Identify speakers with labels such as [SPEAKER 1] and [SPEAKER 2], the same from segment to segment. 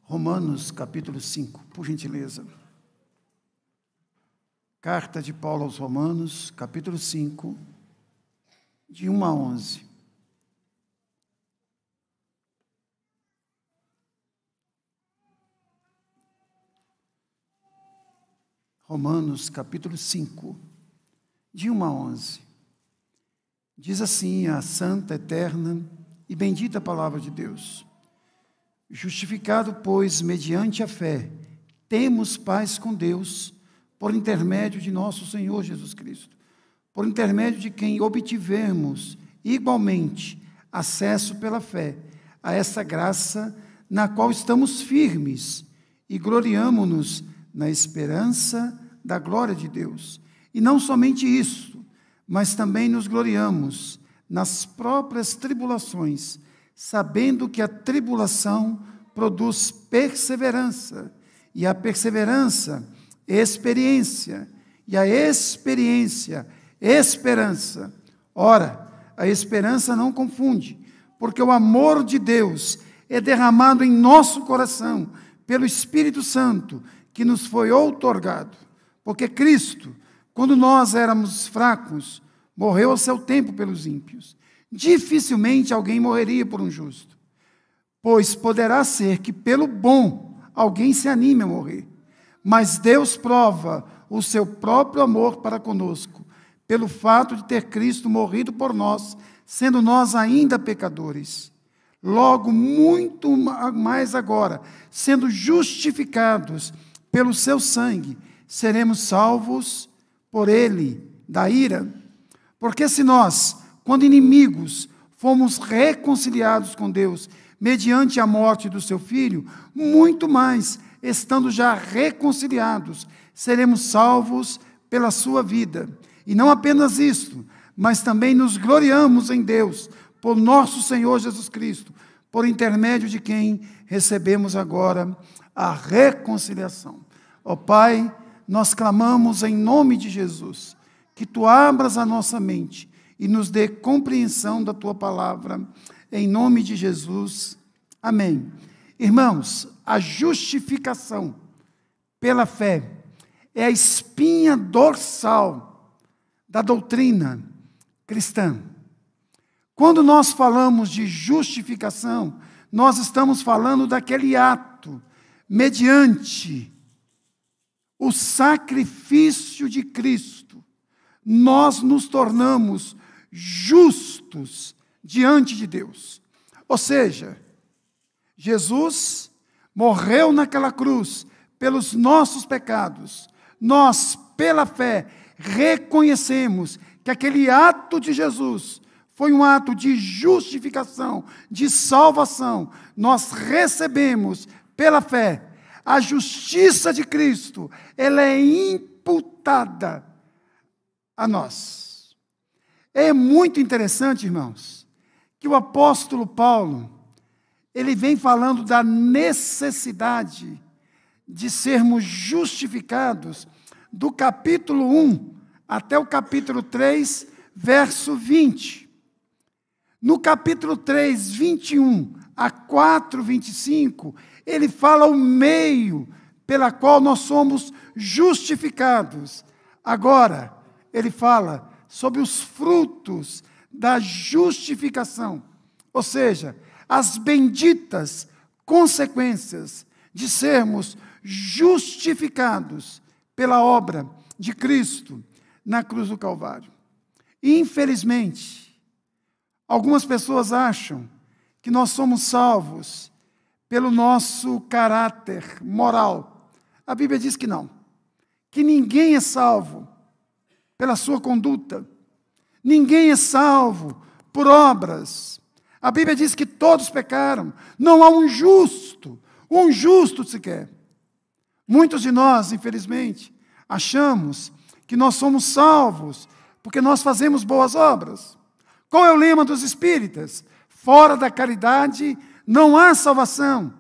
[SPEAKER 1] Romanos, capítulo 5, por gentileza. Carta de Paulo aos Romanos, capítulo 5, de 1 a 11. Romanos, capítulo 5, de 1 a 11. Diz assim a santa, eterna e bendita palavra de Deus: justificado, pois, mediante a fé, temos paz com Deus, por intermédio de nosso Senhor Jesus Cristo, por intermédio de quem obtivemos igualmente acesso pela fé a essa graça na qual estamos firmes e gloriamo-nos na esperança da glória de Deus. E não somente isso, mas também nos gloriamos nas próprias tribulações, sabendo que a tribulação produz perseverança, e a perseverança, experiência, e a experiência, esperança. Ora, a esperança não confunde, porque o amor de Deus é derramado em nosso coração pelo Espírito Santo, que nos foi outorgado. Porque Cristo, quando nós éramos fracos, morreu ao seu tempo pelos ímpios. Dificilmente alguém morreria por um justo, pois poderá ser que pelo bom alguém se anime a morrer. Mas Deus prova o seu próprio amor para conosco, pelo fato de ter Cristo morrido por nós, sendo nós ainda pecadores. Logo, muito mais agora, sendo justificados pelo seu sangue, seremos salvos por ele da ira. Porque se nós, quando inimigos, fomos reconciliados com Deus mediante a morte do seu Filho, muito mais, estando já reconciliados, seremos salvos pela sua vida. E não apenas isto, mas também nos gloriamos em Deus, por nosso Senhor Jesus Cristo, por intermédio de quem recebemos agora a reconciliação. Ó Pai, nós clamamos em nome de Jesus, que Tu abras a nossa mente e nos dê compreensão da Tua palavra, em nome de Jesus. Amém. Irmãos, a justificação pela fé é a espinha dorsal da doutrina cristã. Quando nós falamos de justificação, nós estamos falando daquele ato mediante o sacrifício de Cristo. Nós nos tornamos justos diante de Deus. Ou seja, Jesus morreu naquela cruz pelos nossos pecados. Nós, pela fé, reconhecemos que aquele ato de Jesus foi um ato de justificação, de salvação. Nós recebemos, pela fé, a justiça de Cristo. Ela é imputada a nós. É muito interessante, irmãos, que o apóstolo Paulo, ele vem falando da necessidade de sermos justificados do capítulo 1 até o capítulo 3, verso 20. No capítulo 3, 21 a 4, 25, ele fala o meio pela qual nós somos justificados. Agora, ele fala sobre os frutos da justificação, ou seja, as benditas consequências de sermos justificados pela obra de Cristo na cruz do Calvário. Infelizmente, algumas pessoas acham que nós somos salvos pelo nosso caráter moral. A Bíblia diz que não, que ninguém é salvo pela sua conduta, ninguém é salvo por obras. A Bíblia diz que todos pecaram, não há um justo sequer. Muitos de nós, infelizmente, achamos que nós somos salvos porque nós fazemos boas obras. Qual é o lema dos espíritas? Fora da caridade não há salvação.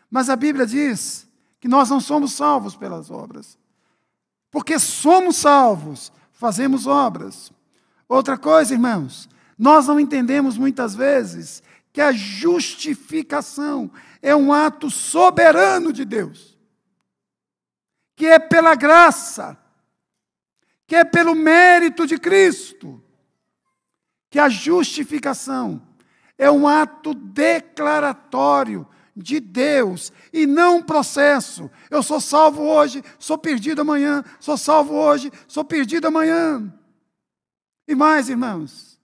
[SPEAKER 1] Mas a Bíblia diz que nós não somos salvos pelas obras. Porque somos salvos, fazemos obras. Outra coisa, irmãos, nós não entendemos muitas vezes que a justificação é um ato soberano de Deus, que é pela graça, que é pelo mérito de Cristo, que a justificação é um ato declaratório de Deus e não um processo. Eu sou salvo hoje, sou perdido amanhã, sou salvo hoje, sou perdido amanhã. E mais, irmãos,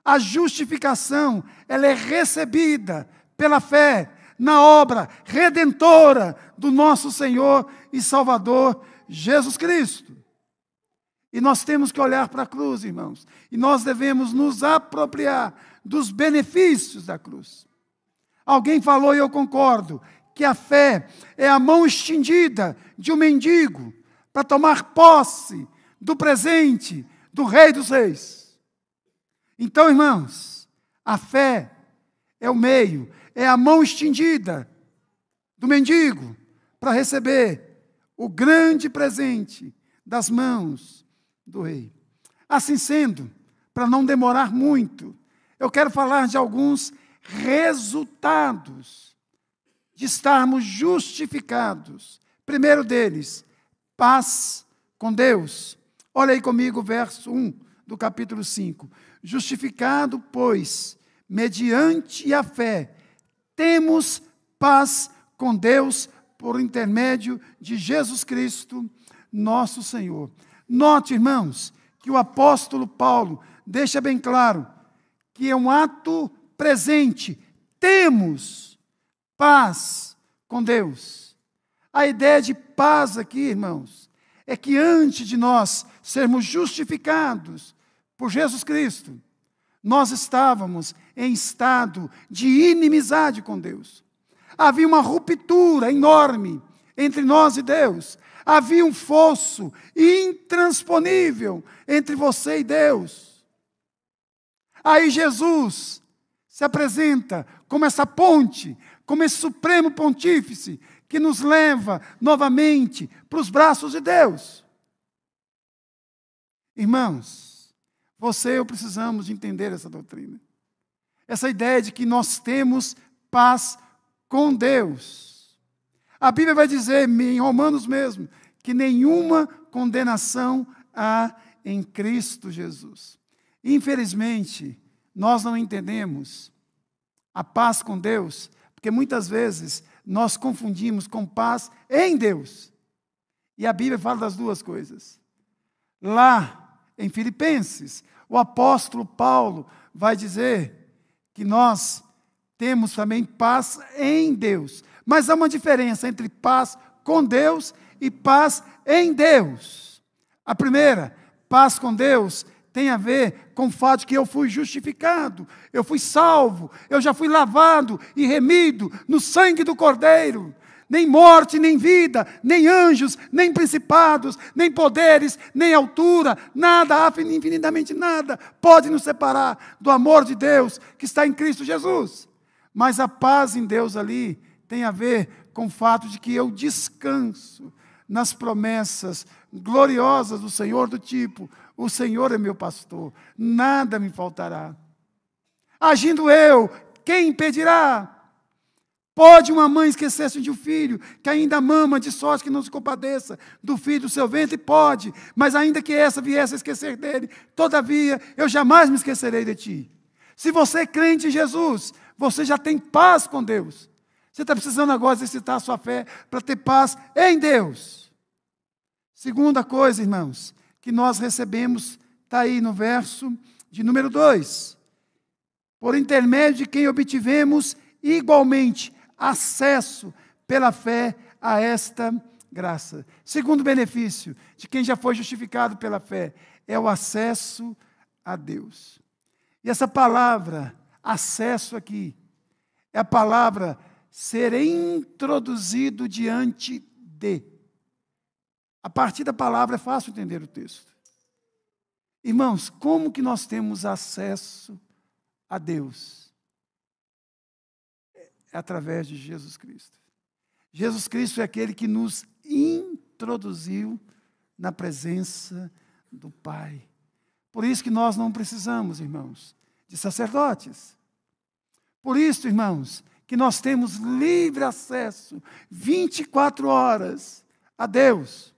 [SPEAKER 1] a justificação, ela é recebida pela fé na obra redentora do nosso Senhor e Salvador Jesus Cristo. E nós temos que olhar para a cruz, irmãos, e nós devemos nos apropriar dos benefícios da cruz. Alguém falou, e eu concordo, que a fé é a mão estendida de um mendigo para tomar posse do presente do Rei dos Reis. Então, irmãos, a fé é o meio, é a mão estendida do mendigo para receber o grande presente das mãos do Rei. Assim sendo, para não demorar muito, eu quero falar de alguns resultados de estarmos justificados. Primeiro deles, paz com Deus. Olha aí comigo o verso 1 do capítulo 5. Justificado, pois, mediante a fé, temos paz com Deus por intermédio de Jesus Cristo, nosso Senhor. Note, irmãos, que o apóstolo Paulo deixa bem claro que é um ato presente. Temos paz com Deus. A ideia de paz aqui, irmãos, é que antes de nós sermos justificados por Jesus Cristo, nós estávamos em estado de inimizade com Deus. Havia uma ruptura enorme entre nós e Deus. Havia um fosso intransponível entre você e Deus. Aí Jesus se apresenta como essa ponte, como esse supremo pontífice que nos leva novamente para os braços de Deus. Irmãos, você e eu precisamos de entender essa doutrina. Essa ideia de que nós temos paz com Deus. A Bíblia vai dizer, em Romanos mesmo, que nenhuma condenação há em Cristo Jesus. Infelizmente, nós não entendemos a paz com Deus, porque muitas vezes nós confundimos com paz em Deus. E a Bíblia fala das duas coisas. Lá, em Filipenses, o apóstolo Paulo vai dizer que nós temos também paz em Deus. Mas há uma diferença entre paz com Deus e paz em Deus. A primeira, paz com Deus, tem a ver com o fato de que eu fui justificado, eu fui salvo, eu já fui lavado e remido no sangue do Cordeiro. Nem morte, nem vida, nem anjos, nem principados, nem poderes, nem altura, nada, infinitamente nada, pode nos separar do amor de Deus que está em Cristo Jesus. Mas a paz em Deus ali tem a ver com o fato de que eu descanso nas promessas gloriosas do Senhor, do tipo, o Senhor é meu pastor, nada me faltará. Agindo eu, quem impedirá? Pode uma mãe esquecer-se de um filho, que ainda mama, de sorte que não se compadeça do filho do seu ventre? Pode, mas ainda que essa viesse a esquecer dele, todavia eu jamais me esquecerei de ti. Se você é crente em Jesus, você já tem paz com Deus. Você está precisando agora exercitar a sua fé para ter paz em Deus. Segunda coisa, irmãos, que nós recebemos, está aí no verso de número 2. Por intermédio de quem obtivemos igualmente acesso pela fé a esta graça. Segundo benefício de quem já foi justificado pela fé é o acesso a Deus. E essa palavra, acesso aqui, é a palavra ser introduzido diante de. A partir da palavra é fácil entender o texto. Irmãos, como que nós temos acesso a Deus? É através de Jesus Cristo. Jesus Cristo é aquele que nos introduziu na presença do Pai. Por isso que nós não precisamos, irmãos, de sacerdotes. Por isso, irmãos, que nós temos livre acesso 24 horas a Deus.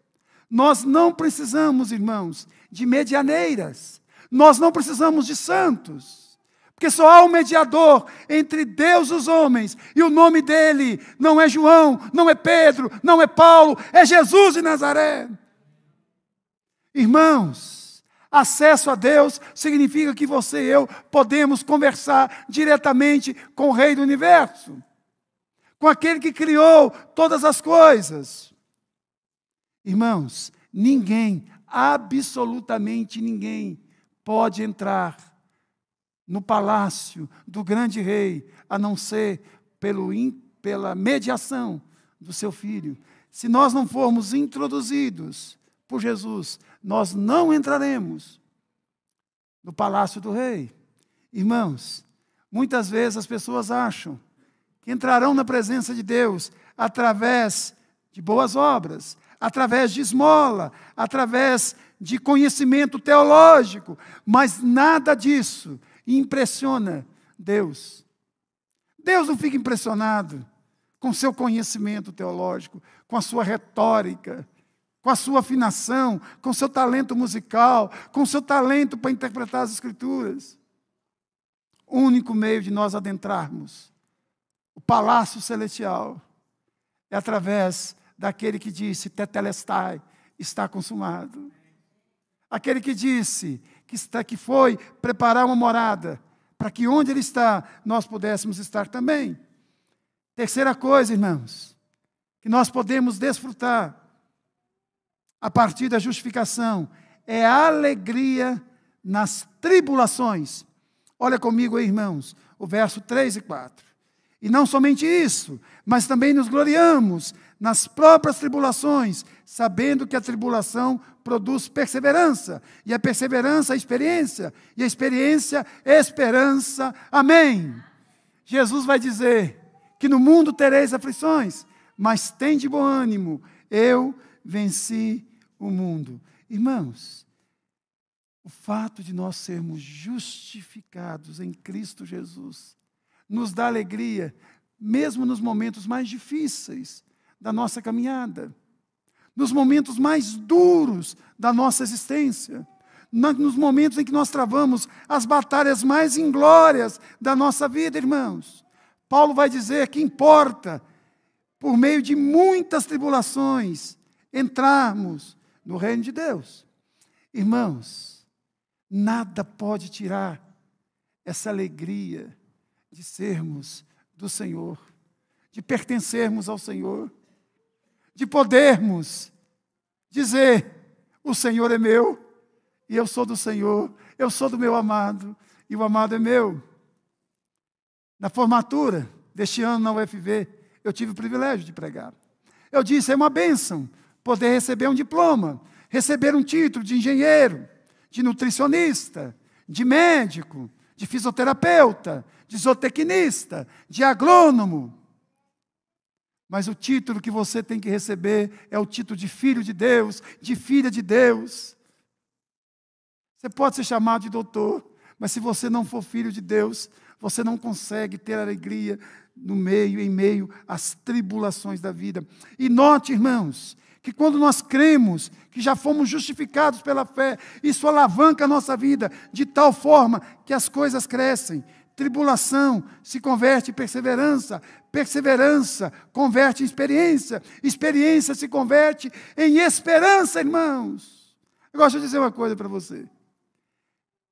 [SPEAKER 1] Nós não precisamos, irmãos, de medianeiras. Nós não precisamos de santos. Porque só há um mediador entre Deus e os homens. E o nome dele não é João, não é Pedro, não é Paulo, é Jesus de Nazaré. Irmãos, acesso a Deus significa que você e eu podemos conversar diretamente com o Rei do Universo, com aquele que criou todas as coisas. Irmãos, ninguém, absolutamente ninguém, pode entrar no palácio do grande rei, a não ser pela mediação do seu Filho. Se nós não formos introduzidos por Jesus, nós não entraremos no palácio do rei. Irmãos, muitas vezes as pessoas acham que entrarão na presença de Deus através de boas obras, através de esmola, através de conhecimento teológico, mas nada disso impressiona Deus. Deus não fica impressionado com seu conhecimento teológico, com a sua retórica, com a sua afinação, com o seu talento musical, com o seu talento para interpretar as Escrituras. O único meio de nós adentrarmos o palácio celestial é através daquele que disse, tetelestai, está consumado. Aquele que disse que foi preparar uma morada, para que onde ele está, nós pudéssemos estar também. Terceira coisa, irmãos, que nós podemos desfrutar a partir da justificação, é a alegria nas tribulações. Olha comigo aí, irmãos, o verso 3 e 4. E não somente isso, mas também nos gloriamos nas próprias tribulações, sabendo que a tribulação produz perseverança, e a perseverança, a experiência, e a experiência, esperança. Amém. Jesus vai dizer que no mundo tereis aflições, mas tende bom ânimo, eu venci o mundo. Irmãos, o fato de nós sermos justificados em Cristo Jesus nos dá alegria, mesmo nos momentos mais difíceis da nossa caminhada, nos momentos mais duros da nossa existência, nos momentos em que nós travamos as batalhas mais inglórias da nossa vida, irmãos. Paulo vai dizer que importa, por meio de muitas tribulações, entrarmos no reino de Deus. Irmãos, nada pode tirar essa alegria de sermos do Senhor, de pertencermos ao Senhor, de podermos dizer, o Senhor é meu, e eu sou do Senhor, eu sou do meu amado, e o amado é meu. Na formatura deste ano na UFV, eu tive o privilégio de pregar. Eu disse, é uma bênção poder receber um diploma, receber um título de engenheiro, de nutricionista, de médico, de fisioterapeuta, de zootecnista, de agrônomo. Mas o título que você tem que receber é o título de filho de Deus, de filha de Deus. Você pode ser chamado de doutor, mas se você não for filho de Deus, você não consegue ter alegria em meio às tribulações da vida. E note, irmãos, que quando nós cremos que já fomos justificados pela fé, isso alavanca a nossa vida de tal forma que as coisas crescem. Tribulação se converte em perseverança, perseverança converte em experiência, experiência se converte em esperança, irmãos. Agora deixa eu dizer uma coisa para você.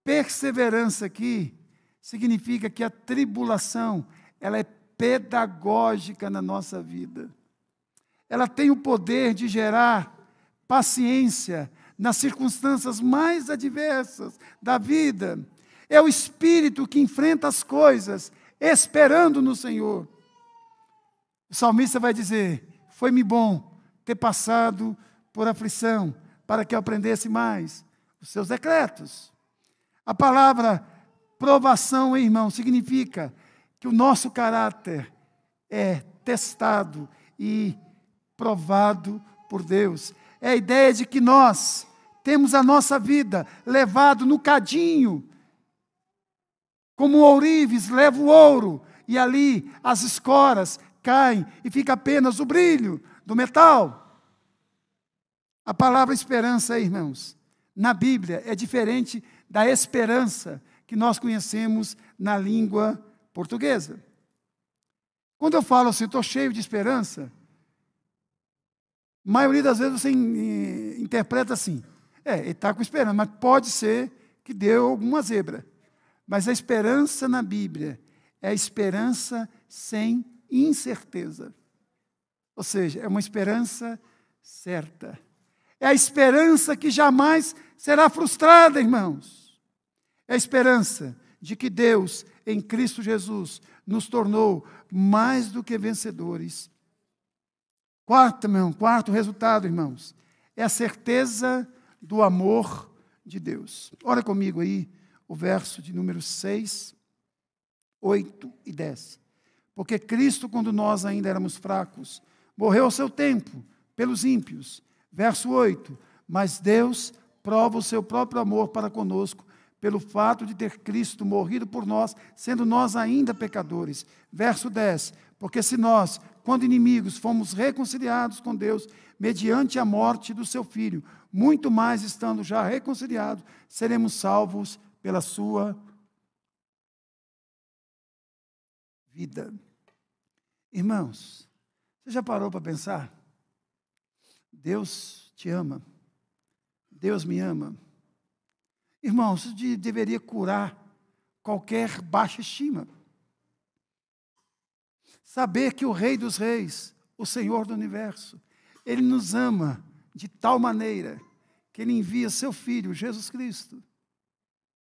[SPEAKER 1] Perseverança aqui significa que a tribulação, ela é pedagógica na nossa vida. Ela tem o poder de gerar paciência nas circunstâncias mais adversas da vida. É o espírito que enfrenta as coisas, esperando no Senhor. O salmista vai dizer, foi-me bom ter passado por aflição, para que eu aprendesse mais os seus decretos. A palavra provação, irmão, significa que o nosso caráter é testado e provado por Deus. É a ideia de que nós temos a nossa vida levado no cadinho, como o ourives leva o ouro, e ali as escoras caem e fica apenas o brilho do metal. A palavra esperança, irmãos, na Bíblia é diferente da esperança que nós conhecemos na língua portuguesa. Quando eu falo assim, estou cheio de esperança, a maioria das vezes você interpreta assim, ele está com esperança, mas pode ser que deu alguma zebra. Mas a esperança na Bíblia é a esperança sem incerteza. Ou seja, é uma esperança certa. É a esperança que jamais será frustrada, irmãos. É a esperança de que Deus, em Cristo Jesus, nos tornou mais do que vencedores. Quarto resultado, irmãos, é a certeza do amor de Deus. Olha comigo aí o verso de número 6, 8 e 10. Porque Cristo, quando nós ainda éramos fracos, morreu ao seu tempo pelos ímpios. Verso 8. Mas Deus prova o seu próprio amor para conosco, pelo fato de ter Cristo morrido por nós, sendo nós ainda pecadores. Verso 10. Porque se nós, quando inimigos, fomos reconciliados com Deus, mediante a morte do seu Filho, muito mais estando já reconciliados, seremos salvos pela sua vida. Irmãos, você já parou para pensar? Deus te ama. Deus me ama. Irmãos, isso deveria curar qualquer baixa estima. Saber que o Rei dos Reis, o Senhor do Universo, Ele nos ama de tal maneira que Ele envia seu Filho, Jesus Cristo,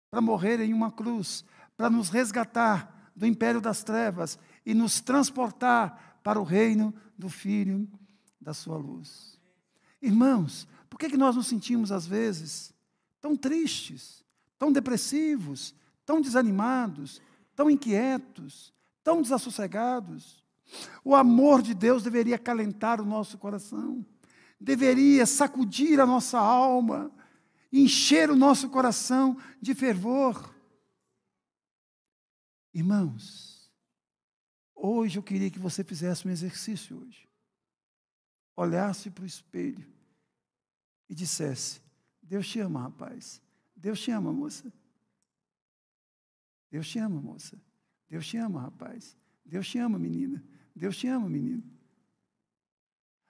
[SPEAKER 1] para morrer em uma cruz, para nos resgatar do império das trevas e nos transportar para o reino do Filho da sua luz. Irmãos, por que nós nos sentimos, às vezes, tão tristes, tão depressivos, tão desanimados, tão inquietos, tão desassossegados? O amor de Deus deveria acalentar o nosso coração, deveria sacudir a nossa alma, encher o nosso coração de fervor. Irmãos, hoje eu queria que você fizesse um exercício hoje. Olhasse para o espelho e dissesse: Deus te ama, rapaz. Deus te ama, moça. Deus te ama, moça. Deus te ama, rapaz. Deus te ama, menina. Deus te ama, menino.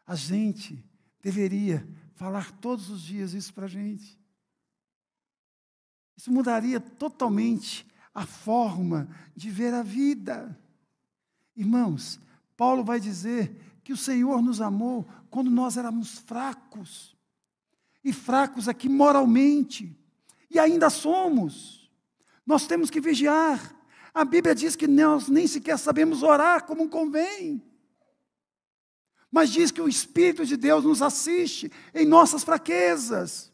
[SPEAKER 1] A gente deveria falar todos os dias isso para a gente. Isso mudaria totalmente a forma de ver a vida. Irmãos, Paulo vai dizer que o Senhor nos amou quando nós éramos fracos. E fracos aqui moralmente. E ainda somos. Nós temos que vigiar. A Bíblia diz que nós nem sequer sabemos orar como convém. Mas diz que o Espírito de Deus nos assiste em nossas fraquezas.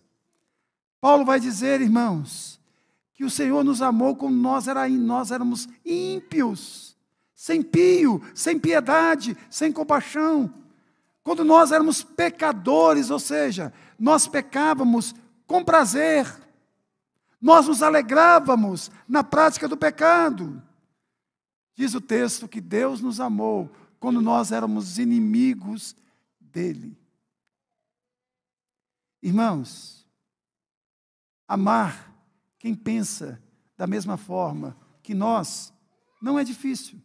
[SPEAKER 1] Paulo vai dizer, irmãos, que o Senhor nos amou quando nós éramos ímpios, sem pio, sem piedade, sem compaixão. Quando nós éramos pecadores, ou seja, nós pecávamos com prazer. Nós nos alegrávamos na prática do pecado. Diz o texto que Deus nos amou quando nós éramos inimigos dele. Irmãos, amar quem pensa da mesma forma que nós não é difícil.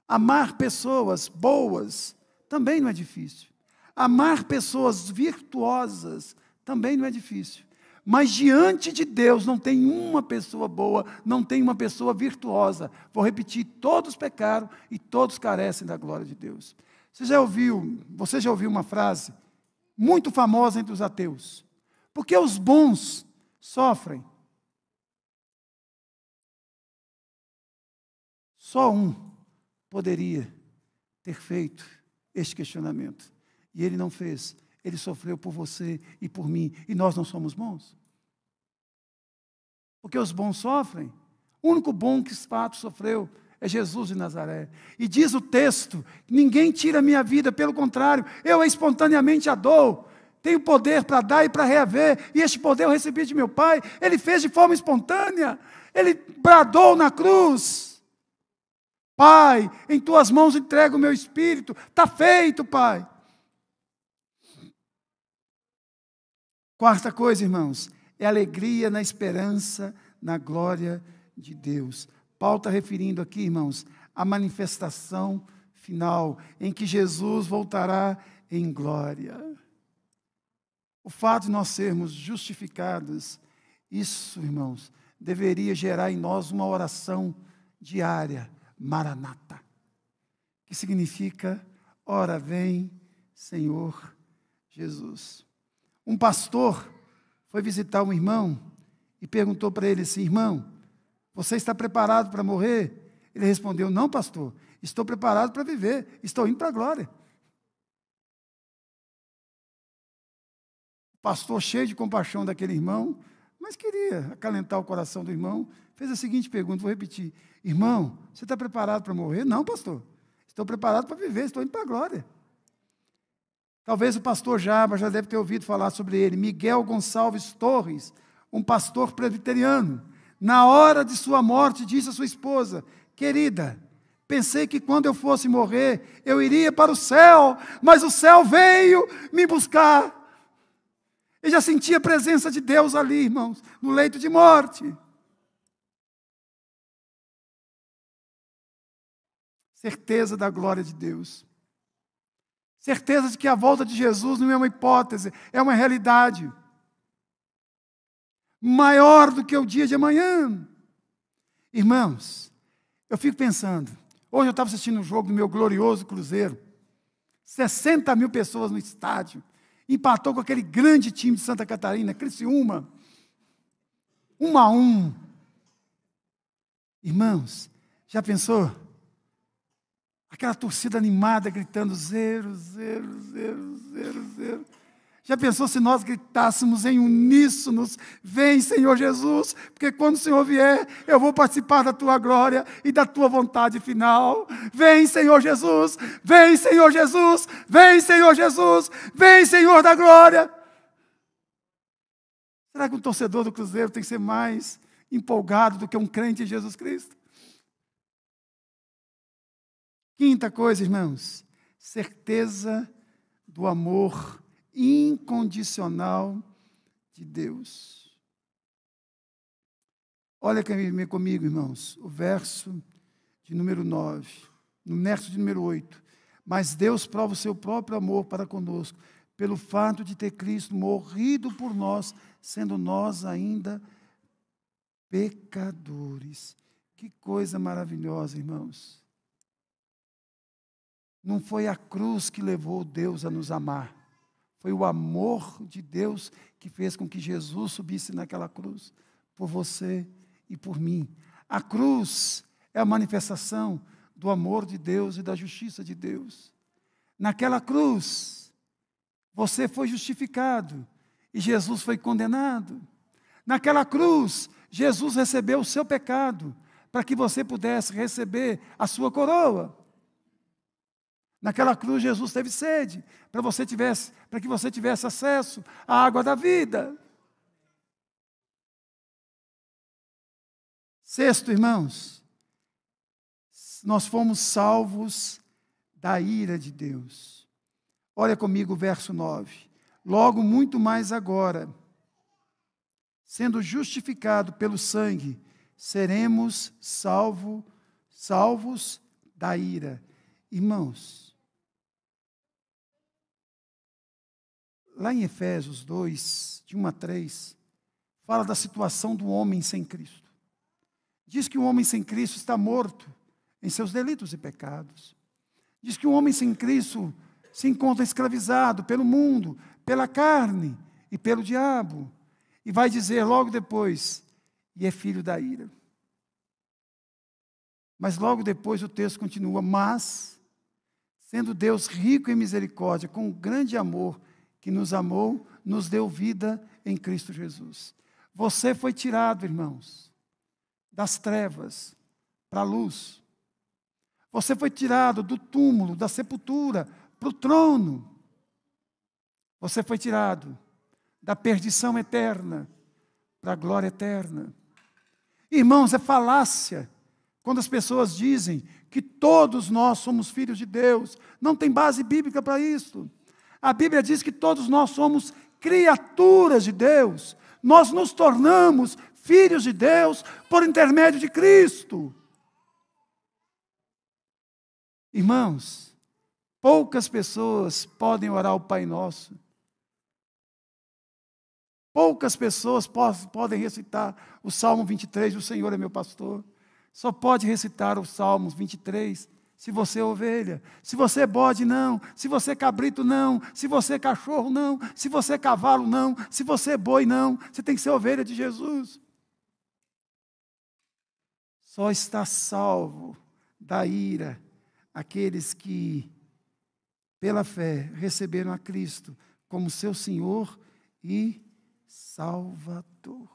[SPEAKER 1] Amar pessoas boas também não é difícil. Amar pessoas virtuosas também não é difícil. Mas diante de Deus não tem uma pessoa boa, não tem uma pessoa virtuosa. Vou repetir, todos pecaram e todos carecem da glória de Deus. Você já ouviu uma frase muito famosa entre os ateus? Porque os bons sofrem. Só um poderia ter feito este questionamento. E ele não fez. Ele sofreu por você e por mim. E nós não somos bons? Porque os bons sofrem. O único bom que de fato sofreu é Jesus de Nazaré. E diz o texto: ninguém tira a minha vida, pelo contrário, eu espontaneamente a dou. Tenho poder para dar e para reaver. E este poder eu recebi de meu Pai. Ele fez de forma espontânea. Ele bradou na cruz. Pai, em tuas mãos entrego o meu espírito. Está feito, Pai. Quarta coisa, irmãos, é alegria na esperança, na glória de Deus. Paulo está referindo aqui, irmãos, a manifestação final, em que Jesus voltará em glória. O fato de nós sermos justificados, isso, irmãos, deveria gerar em nós uma oração diária, Maranata, que significa, ora vem, Senhor Jesus. Um pastor foi visitar um irmão e perguntou para ele assim: irmão, você está preparado para morrer? Ele respondeu: não, pastor, estou preparado para viver, estou indo para a glória. O pastor, cheio de compaixão daquele irmão, mas queria acalentar o coração do irmão, fez a seguinte pergunta, vou repetir: irmão, você está preparado para morrer? Não, pastor, estou preparado para viver, estou indo para a glória. Talvez o pastor Jaba já deve ter ouvido falar sobre ele, Miguel Gonçalves Torres, um pastor presbiteriano. Na hora de sua morte, disse à sua esposa: querida, pensei que quando eu fosse morrer, eu iria para o céu, mas o céu veio me buscar. Eu já sentia a presença de Deus ali, irmãos, no leito de morte. Certeza da glória de Deus. Certeza de que a volta de Jesus não é uma hipótese, é uma realidade. Maior do que o dia de amanhã. Irmãos, eu fico pensando, hoje eu estava assistindo um jogo do meu glorioso Cruzeiro, 60 mil pessoas no estádio, empatou com aquele grande time de Santa Catarina, Criciúma, 1-1. Irmãos, já pensou? Aquela torcida animada gritando 0, 0, 0, 0, 0. Já pensou se nós gritássemos em uníssonos: vem, Senhor Jesus, porque quando o Senhor vier, eu vou participar da tua glória e da tua vontade final. Vem, Senhor Jesus, vem, Senhor Jesus, vem, Senhor Jesus, vem, Senhor da glória. Será que um torcedor do Cruzeiro tem que ser mais empolgado do que um crente em Jesus Cristo? Quinta coisa, irmãos, certeza do amor incondicional de Deus. Olha comigo, irmãos, o verso de número 9, no verso de número 8. Mas Deus prova o seu próprio amor para conosco, pelo fato de ter Cristo morrido por nós, sendo nós ainda pecadores. Que coisa maravilhosa, irmãos. Não foi a cruz que levou Deus a nos amar. Foi o amor de Deus que fez com que Jesus subisse naquela cruz, por você e por mim. A cruz é a manifestação do amor de Deus e da justiça de Deus. Naquela cruz, você foi justificado e Jesus foi condenado. Naquela cruz, Jesus recebeu o seu pecado, para que você pudesse receber a sua coroa. Naquela cruz, Jesus teve sede, para que você tivesse acesso à água da vida. Sexto, irmãos, nós fomos salvos da ira de Deus. Olha comigo o verso 9. Logo, muito mais agora, sendo justificado pelo sangue, seremos salvos da ira. Irmãos, lá em Efésios 2, de 1 a 3, fala da situação do homem sem Cristo. Diz que o homem sem Cristo está morto em seus delitos e pecados. Diz que o homem sem Cristo se encontra escravizado pelo mundo, pela carne e pelo diabo. E vai dizer logo depois, e é filho da ira. Mas logo depois o texto continua, mas, sendo Deus rico em misericórdia, com grande amor, que nos amou, nos deu vida em Cristo Jesus. Você foi tirado, irmãos, das trevas para a luz. Você foi tirado do túmulo, da sepultura, para o trono. Você foi tirado da perdição eterna para a glória eterna. Irmãos, é falácia Quando as pessoas dizem que todos nós somos filhos de Deus, não tem base bíblica para isso. A Bíblia diz que todos nós somos criaturas de Deus. Nós nos tornamos filhos de Deus por intermédio de Cristo. Irmãos, poucas pessoas podem orar o Pai Nosso. Poucas pessoas podem recitar o Salmo 23, o Senhor é meu pastor. Só pode recitar o Salmo 23 se você é ovelha. Se você é bode, não. Se você é cabrito, não. Se você é cachorro, não. Se você é cavalo, não. Se você é boi, não. Você tem que ser ovelha de Jesus. Só está salvo da ira aqueles que, pela fé, receberam a Cristo como seu Senhor e Salvador.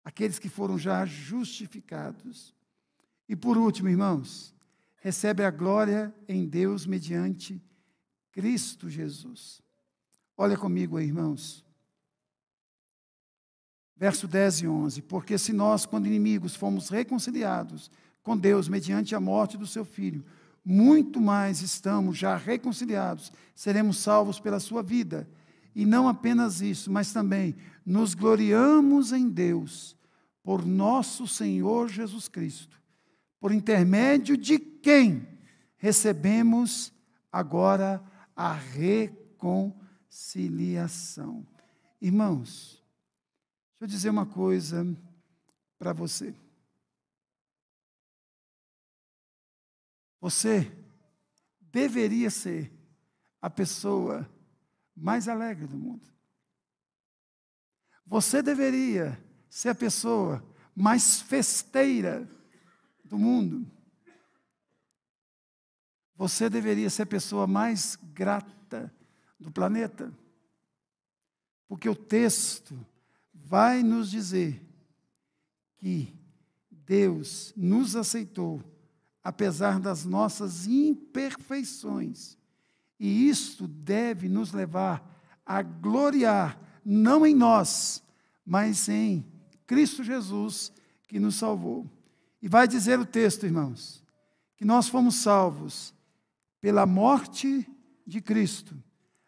[SPEAKER 1] Aqueles que foram já justificados. E por último, irmãos, recebe a glória em Deus mediante Cristo Jesus. Olha comigo aí, irmãos. Verso 10 e 11. Porque se nós, quando inimigos, fomos reconciliados com Deus mediante a morte do seu Filho, muito mais estamos já reconciliados, seremos salvos pela sua vida. E não apenas isso, mas também nos gloriamos em Deus, por nosso Senhor Jesus Cristo, por intermédio de quem recebemos agora a reconciliação. Irmãos, deixa eu dizer uma coisa para você. Você deveria ser a pessoa mais alegre do mundo. Você deveria ser a pessoa mais festeira do mundo. Você deveria ser a pessoa mais grata do planeta. Porque o texto vai nos dizer que Deus nos aceitou, apesar das nossas imperfeições. E isto deve nos levar a gloriar, não em nós, mas em Cristo Jesus, que nos salvou. E vai dizer o texto, irmãos, que nós fomos salvos pela morte de Cristo,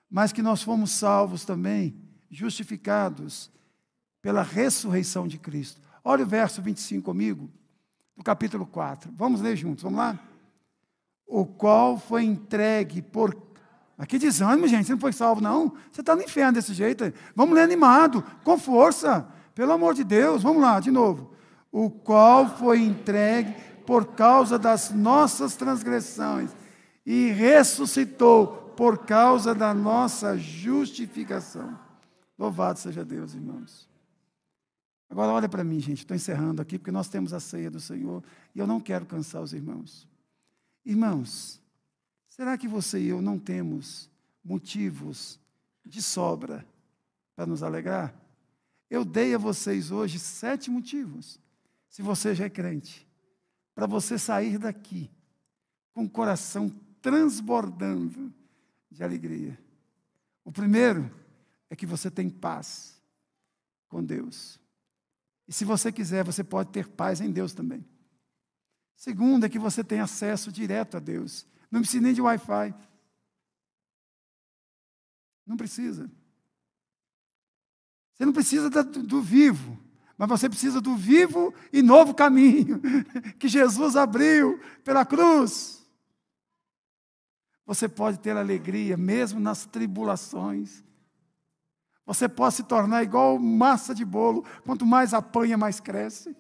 [SPEAKER 1] mas que nós fomos salvos também, justificados pela ressurreição de Cristo. Olha o verso 25 comigo, do capítulo 4. Vamos ler juntos, vamos lá? O qual foi entregue por... Mas que desânimo, gente, você não foi salvo, não? Você está no inferno desse jeito. Vamos ler animado, com força, pelo amor de Deus. Vamos lá, de novo. O qual foi entregue por causa das nossas transgressões e ressuscitou por causa da nossa justificação. Louvado seja Deus, irmãos. Agora olha para mim, gente, estou encerrando aqui, porque nós temos a ceia do Senhor, e eu não quero cansar os irmãos. Irmãos, será que você e eu não temos motivos de sobra para nos alegrar? Eu dei a vocês hoje 7 motivos, se você já é crente, para você sair daqui com o coração transbordando de alegria. O primeiro é que você tem paz com Deus. E se você quiser, você pode ter paz em Deus também. Segundo é que você tem acesso direto a Deus. Não precisa nem de Wi-Fi. Não precisa. Você não precisa do vivo, mas você precisa do vivo e novo caminho que Jesus abriu pela cruz. Você pode ter alegria mesmo nas tribulações. Você pode se tornar igual massa de bolo, quanto mais apanha, mais cresce.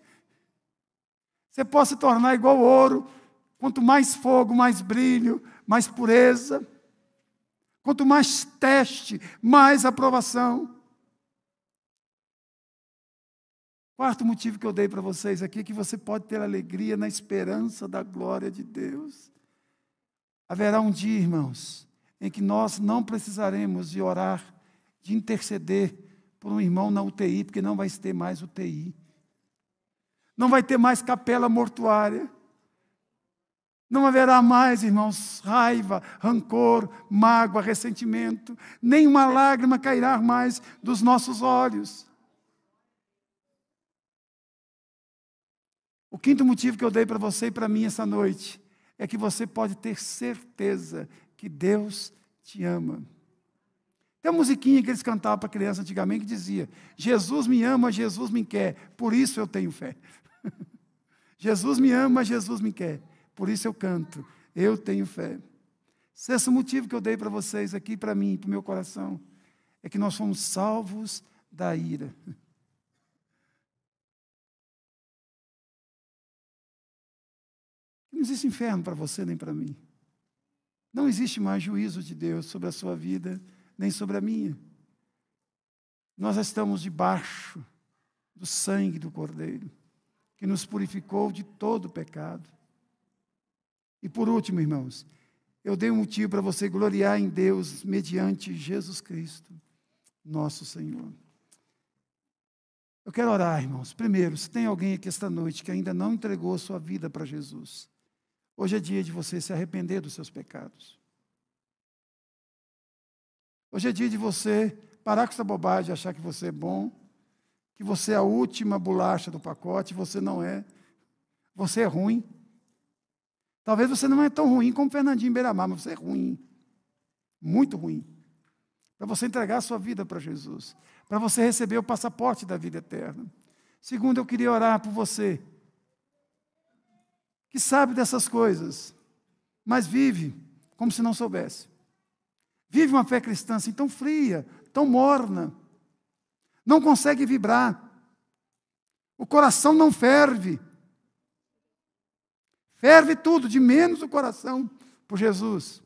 [SPEAKER 1] Você pode se tornar igual ouro, quanto mais fogo, mais brilho, mais pureza. Quanto mais teste, mais aprovação. Quarto motivo que eu dei para vocês aqui é que você pode ter alegria na esperança da glória de Deus. Haverá um dia, irmãos, em que nós não precisaremos de orar, de interceder por um irmão na UTI, porque não vai ter mais UTI. Não vai ter mais capela mortuária. Não haverá mais, irmãos, raiva, rancor, mágoa, ressentimento. Nenhuma lágrima cairá mais dos nossos olhos. O quinto motivo que eu dei para você e para mim essa noite é que você pode ter certeza que Deus te ama. Tem uma musiquinha que eles cantavam para criança antigamente que dizia: Jesus me ama, Jesus me quer, por isso eu tenho fé. Jesus me ama, Jesus me quer, por isso eu canto, eu tenho fé. Sexto motivo que eu dei para vocês aqui, para mim, para o meu coração, é que nós fomos salvos da ira. Não existe inferno para você nem para mim. Não existe mais juízo de Deus sobre a sua vida, nem sobre a minha. Nós estamos debaixo do sangue do Cordeiro, que nos purificou de todo o pecado. E por último, irmãos, eu dei um motivo para você gloriar em Deus mediante Jesus Cristo, nosso Senhor. Eu quero orar, irmãos. Primeiro, se tem alguém aqui esta noite que ainda não entregou a sua vida para Jesus, hoje é dia de você se arrepender dos seus pecados. Hoje é dia de você parar com essa bobagem de achar que você é bom, que você é a última bolacha do pacote. Você não é. Você é ruim. Talvez você não é tão ruim como Fernandinho Beiramar, mas você é ruim. Muito ruim. Para você entregar a sua vida para Jesus. Para você receber o passaporte da vida eterna. Segundo, eu queria orar por você, que sabe dessas coisas, mas vive como se não soubesse. Vive uma fé cristã assim tão fria, tão morna. Não consegue vibrar. O coração não ferve. Ferve tudo, de menos o coração por Jesus.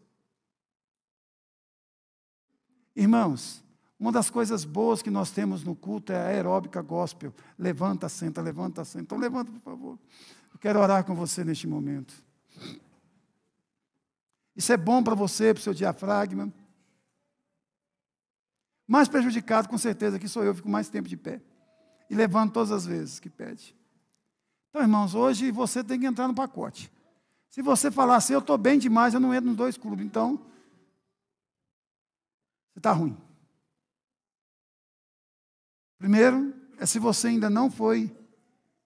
[SPEAKER 1] Irmãos, uma das coisas boas que nós temos no culto é a aeróbica gospel. Levanta, senta, levanta, senta. Então levanta, por favor. Eu quero orar com você neste momento. Isso é bom para você, para o seu diafragma. Mais prejudicado, com certeza, que sou eu, fico mais tempo de pé. E levanto todas as vezes que pede. Então, irmãos, hoje você tem que entrar no pacote. Se você falar assim, eu estou bem demais, eu não entro nos 2 clubes, então, você está ruim. Primeiro, é se você ainda não foi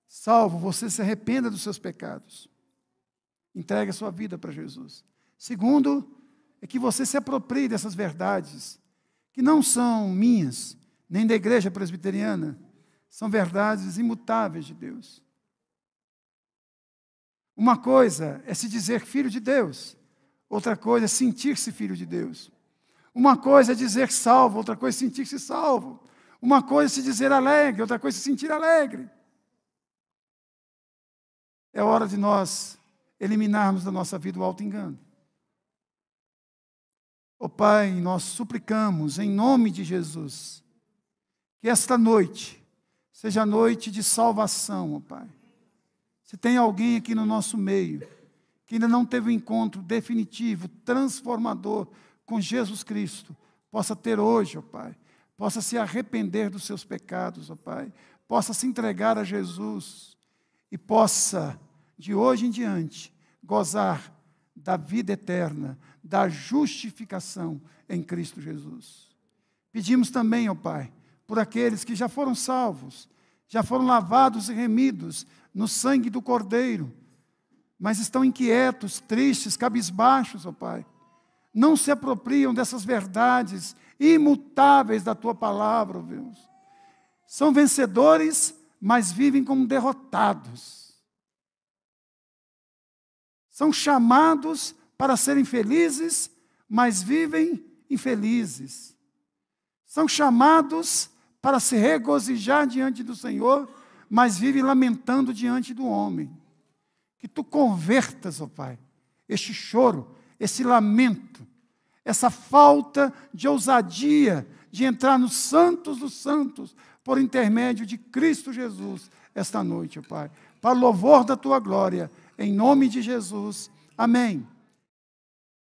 [SPEAKER 1] salvo, você se arrependa dos seus pecados. Entregue a sua vida para Jesus. Segundo, é que você se aproprie dessas verdades, que não são minhas, nem da igreja presbiteriana, são verdades imutáveis de Deus. Uma coisa é se dizer filho de Deus, outra coisa é sentir-se filho de Deus. Uma coisa é dizer salvo, outra coisa é sentir-se salvo. Uma coisa é se dizer alegre, outra coisa é se sentir alegre. É hora de nós eliminarmos da nossa vida o auto-engano. Ó Pai, nós suplicamos, em nome de Jesus, que esta noite seja noite de salvação, ó Pai. Se tem alguém aqui no nosso meio que ainda não teve um encontro definitivo, transformador com Jesus Cristo, possa ter hoje, ó Pai, possa se arrepender dos seus pecados, ó Pai, possa se entregar a Jesus e possa, de hoje em diante, gozar da vida eterna, da justificação em Cristo Jesus. Pedimos também, ó Pai, por aqueles que já foram salvos, já foram lavados e remidos no sangue do Cordeiro, mas estão inquietos, tristes, cabisbaixos, ó Pai. Não se apropriam dessas verdades imutáveis da Tua palavra, ó Deus. São vencedores, mas vivem como derrotados. São chamados para serem felizes, mas vivem infelizes. São chamados para se regozijar diante do Senhor, mas vivem lamentando diante do homem. Que Tu convertas, ó Pai, este choro, esse lamento, essa falta de ousadia de entrar nos santos dos santos, por intermédio de Cristo Jesus, esta noite, ó Pai, para louvor da Tua glória, em nome de Jesus. Amém.